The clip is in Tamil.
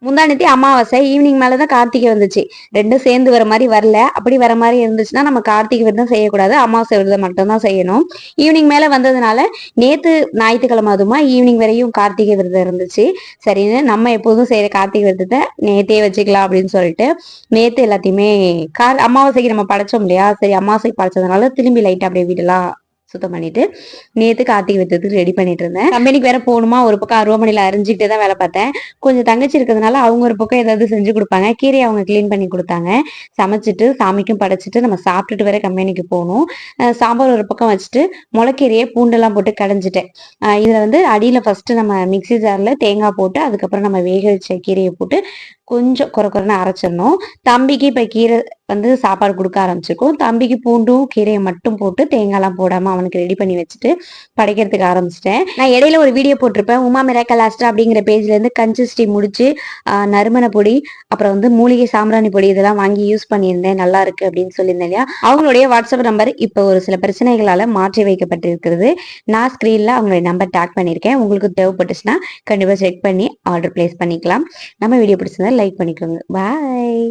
முந்தானத்தி அமாவாசை ஈவினிங் மேலதான் கார்த்திகை வந்துச்சு. ரெண்டும் சேர்ந்து வர மாதிரி வரல. அப்படி வர மாதிரி இருந்துச்சுன்னா நம்ம கார்த்திகை விரதம் செய்யக்கூடாது, அமாவாசை விரதம் மட்டும்தான் செய்யணும். ஈவினிங் மேல வந்ததுனால நேத்து ஞாயிற்றுக்கிழமை அதுமா ஈவினிங் வரையும் கார்த்திகை விரதம் இருந்துச்சு. சரின்னு நம்ம எப்போதும் செய்யற கார்த்திகை விரதத்தை நேத்தே வச்சுக்கலாம் அப்படின்னு சொல்லிட்டு நேத்து எல்லாத்தையுமே அமாவாசைக்கு நம்ம படைச்சோம் இல்லையா, சரி அமாவாசைக்கு படைச்சதுனால திரும்பி லைட்டா அப்படியே வீடெல்லாம் சுத்தம் பண்ணிட்டு நேத்து கார்த்திகை விரதத்துக்கு ரெடி பண்ணிட்டு இருந்தேன். கம்பெனிக்கு வேற போகணுமா, ஒரு பக்கம் அருவாமனையில அரிஞ்சுக்கிட்டே தான் வேலை பார்த்தேன். கொஞ்சம் தங்கச்சி இருக்கிறதுனால அவங்க ஒரு பக்கம் ஏதாவது செஞ்சு கொடுப்பாங்க, கீரையை அவங்க கிளீன் பண்ணி கொடுத்தாங்க. சமைச்சிட்டு சாமிக்கும் படைச்சிட்டு நம்ம சாப்பிட்டுட்டு வேற கம்பெனிக்கு போகணும். சாம்பார் ஒரு பக்கம் வச்சுட்டு முளைக்கீரையை பூண்டெல்லாம் போட்டு கடைஞ்சிட்டேன். இதுல வந்து அடியில ஃபர்ஸ்ட் நம்ம மிக்சி ஜார்ல தேங்காய் போட்டு அதுக்கப்புறம் நம்ம வேக வச்ச கீரையை போட்டு கொஞ்சம் குறைன்னு அரைச்சிடணும். தம்பிக்கு இப்ப கீரை வந்து சாப்பாடு கொடுக்க ஆரம்பிச்சிருக்கோம். தம்பிக்கு பூண்டும் கீரையை மட்டும் போட்டு தேங்காய்லாம் போடாம அவனுக்கு ரெடி பண்ணி வச்சுட்டு படைக்கிறதுக்கு ஆரம்பிச்சிட்டேன். நான் இடையில ஒரு வீடியோ போட்டிருப்பேன், உமா மிராக்கல் ஆஸ்ட்ரா அப்படிங்கிற பேஜ்ல இருந்து கன்சிஸ்டி முடிச்சு நறுமண பொடி அப்புறம் வந்து மூலிகை சாம்பிராணி பொடி இதெல்லாம் வாங்கி யூஸ் பண்ணியிருந்தேன், நல்லா இருக்கு அப்படின்னு சொல்லியிருந்தேன் இல்லையா. அவங்களுடைய வாட்ஸ்அப் நம்பர் இப்போ ஒரு சில பிரச்சனைகளால மாற்றி வைக்கப்பட்டிருக்கிறது. நான் ஸ்கிரீன்ல அவங்களுடைய நம்பர் டேக் பண்ணியிருக்கேன். உங்களுக்கு தேவைப்பட்டுச்சுன்னா கண்டிப்பா செக் பண்ணி ஆர்டர் பிளேஸ் பண்ணிக்கலாம். நம்ம வீடியோ பிடிச்சிருந்தா லைக் பண்ணிக்கோங்க. பாய்.